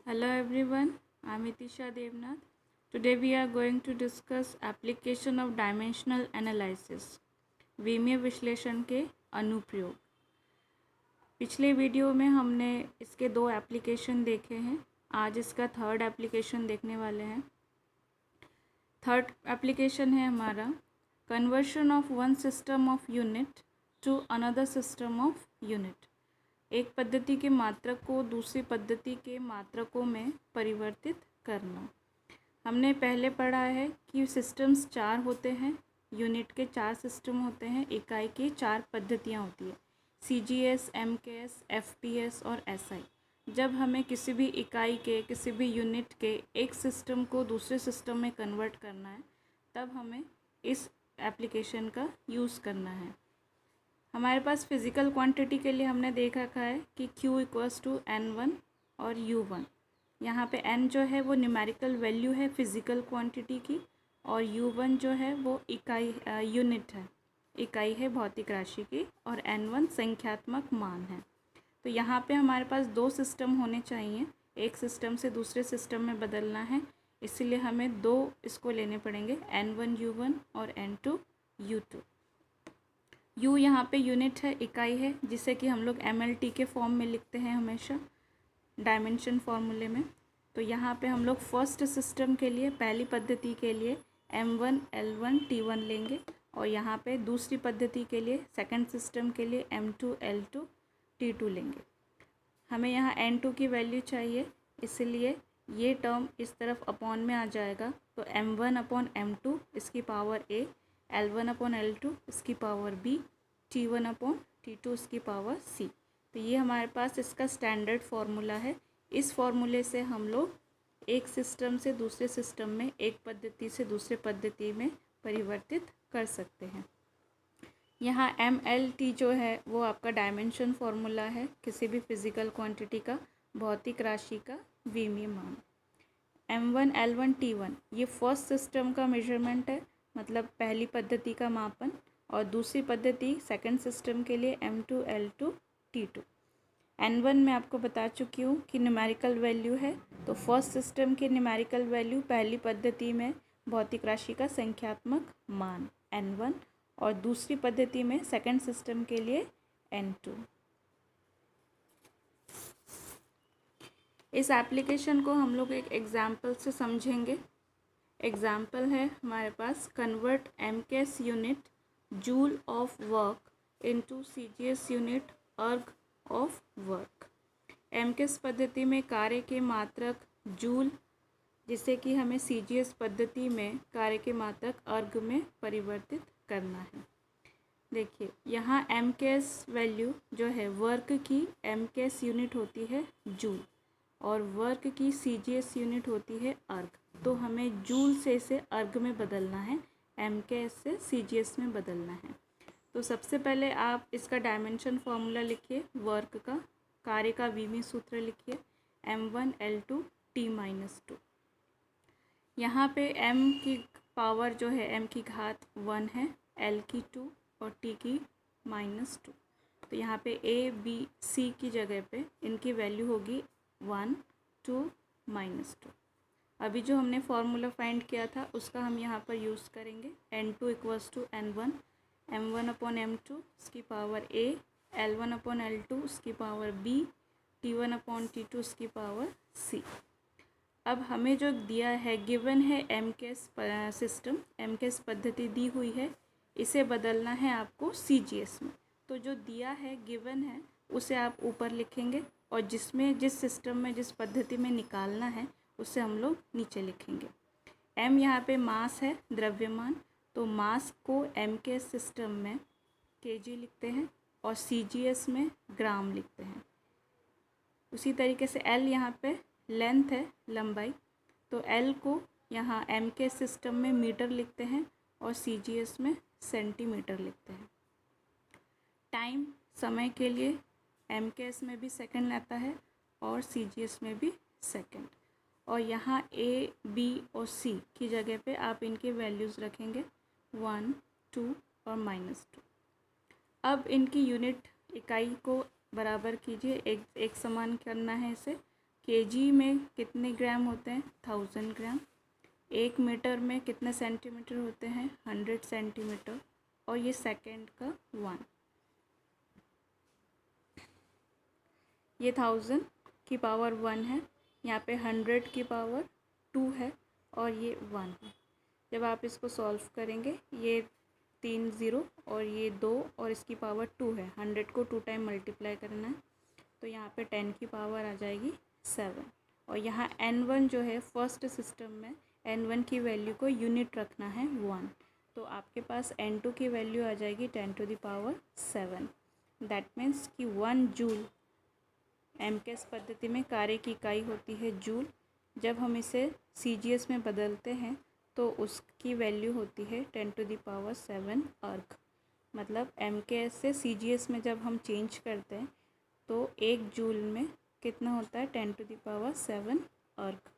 Hello everyone, I'm Itisha Devnath. Today we are going to discuss application of dimensional analysis, विमीय विश्लेषण के अनुप्रयोग। पिछले video में हमने इसके दो एप्लीकेशन देखे हैं, आज इसका थर्ड एप्लीकेशन देखने वाले हैं। थर्ड एप्लीकेशन है हमारा conversion of one system of unit to another system of unit. एक पद्धति के मात्रक को दूसरी पद्धति के मात्रकों में परिवर्तित करना। हमने पहले पढ़ा है कि सिस्टम्स चार होते हैं, यूनिट के चार सिस्टम होते हैं, इकाई की चार पद्धतियाँ होती है, CGS, MKS, FPS और SI। जब हमें किसी भी इकाई के किसी भी यूनिट के एक सिस्टम को दूसरे सिस्टम में कन्वर्ट करना है, तब हमें इस एप्लीकेशन का यूज़ करना है। हमारे पास फिज़िकल क्वांटिटी के लिए हमने देख रखा है कि Q इक्वल्स टू N1 और U1। यहाँ पे N जो है वो न्यूमेरिकल वैल्यू है फिज़िकल क्वांटिटी की, और U1 जो है वो इकाई यूनिट है, इकाई है भौतिक राशि की, और N1 संख्यात्मक मान है। तो यहाँ पे हमारे पास दो सिस्टम होने चाहिए, एक सिस्टम से दूसरे सिस्टम में बदलना है, इसीलिए हमें दो इसको लेने पड़ेंगे, N1 U1 और N2 U2। U यहाँ पे यूनिट है, इकाई है, जिसे कि हम लोग MLT के फॉर्म में लिखते हैं हमेशा डायमेंशन फॉर्मूले में। तो यहाँ पे हम लोग फर्स्ट सिस्टम के लिए, पहली पद्धति के लिए M1 L1 T1 लेंगे, और यहाँ पे दूसरी पद्धति के लिए सेकंड सिस्टम के लिए M2 L2 T2 लेंगे। हमें यहाँ N2 की वैल्यू चाहिए, इसलिए ये टर्म इस तरफ अपॉन में आ जाएगा, तो M1 अपॉन M2 इसकी power A, L1 upon L2 इसकी power B, T1 upon T2 इसकी पावर C। तो ये हमारे पास इसका स्टैंडर्ड फार्मूला है। इस फार्मूले से हम लोग एक सिस्टम से दूसरे सिस्टम में, एक पद्धति से दूसरे पद्धति में परिवर्तित कर सकते हैं। यहाँ MLT जो है वो आपका डायमेंशन फार्मूला है किसी भी फिज़िकल क्वांटिटी का, भौतिक राशि का विमीय मान। M1 L1 T1 ये फर्स्ट सिस्टम का मेजरमेंट है, मतलब पहली पद्धति का मापन, और दूसरी पद्धति सेकंड सिस्टम के लिए M2 L2 T2। N1 मैं आपको बता चुकी हूँ कि न्यूमेरिकल वैल्यू है, तो फर्स्ट सिस्टम के न्यूमेरिकल वैल्यू पहली पद्धति में भौतिक राशि का संख्यात्मक मान N1, और दूसरी पद्धति में सेकंड सिस्टम के लिए N2। इस एप्लीकेशन को हम लोग एक एग्जाम्पल से समझेंगे। एग्जाम्पल है हमारे पास convert MKS unit joule of work into CGS unit erg of work. MKS पद्धति में कार्य के मात्रक जूल, जिसे कि हमें CGS पद्धति में कार्य के मात्रक अर्ग में परिवर्तित करना है। देखिए यहाँ MKS वैल्यू जो है वर्क की, MKS यूनिट होती है जूल, और वर्क की CGS यूनिट होती है अर्ग। तो हमें जूल से इसे अर्ग में बदलना है, MKS से CGS में बदलना है। तो सबसे पहले आप इसका डायमेंशन फार्मूला लिखिए, वर्क का, कार्य का विमीय सूत्र लिखिए, M1 L2 T-2। यहाँ पे M की पावर जो है M की घात 1 है, L की 2 और T की -2। तो यहाँ पे A B C की जगह पे इनकी वैल्यू होगी 1 2 -2। अभी जो हमने फार्मूला फाइंड किया था उसका हम यहाँ पर यूज़ करेंगे। N2 equals to N1, M1 upon M2 इसकी power A, L1 upon L2 इसकी power B, T1 upon T2 इसकी पावर C। अब हमें जो दिया है, गिवन है MKS सिस्टम, MKS पद्धति दी हुई है, इसे बदलना है आपको CGS में। तो जो दिया है, गिवन है, उसे आप ऊपर लिखेंगे, और जिसमें जिस सिस्टम में जिस पद्धति में निकालना है उसे हम लोग नीचे लिखेंगे। M यहाँ पे मास है, द्रव्यमान, तो मास को MKS सिस्टम में kg लिखते हैं और CGS में ग्राम लिखते हैं। उसी तरीके से L यहाँ पे लेंथ है, लंबाई, तो L को यहाँ MKS सिस्टम में मीटर लिखते हैं और CGS में सेंटीमीटर लिखते हैं। टाइम, समय के लिए MKS में भी सेकंड आता है और CGS में भी सेकंड। और यहाँ A, B और C की जगह पे आप इनके वैल्यूज़ रखेंगे 1 2 और -2। अब इनकी यूनिट, इकाई को बराबर कीजिए, एक समान करना है इसे, केजी में कितने ग्राम होते हैं? 1000 ग्राम। 1 मीटर में कितने सेंटीमीटर होते हैं? 100 सेंटीमीटर। और ये सेकंड का 1। ये 1000 की पावर 1 है, यहाँ पे 100 की पावर 2 है और ये 1 है। जब आप इसको सॉल्व करेंगे, ये 3 ज़ीरो और ये 2 और इसकी पावर 2 है, 100 को 2 टाइम मल्टीप्लाई करना है, तो यहाँ पे 10 की पावर आ जाएगी 7। और यहाँ n1 जो है फर्स्ट सिस्टम में n1 की वैल्यू को यूनिट रखना है 1, तो आपके पास n2 की वैल्यू आ जाएगी 10 to the power 7। That means कि 1 जूल एमकेएस पद्धति में कार्य की इकाई होती है जूल। जब हम इसे सीजीएस में बदलते हैं तो उसकी वैल्यू होती है 10 टू द पावर 7 अर्ग। मतलब एमकेएस से सीजीएस में जब हम चेंज करते हैं तो 1 जूल में कितना होता है? 10 टू द पावर 7 अर्ग।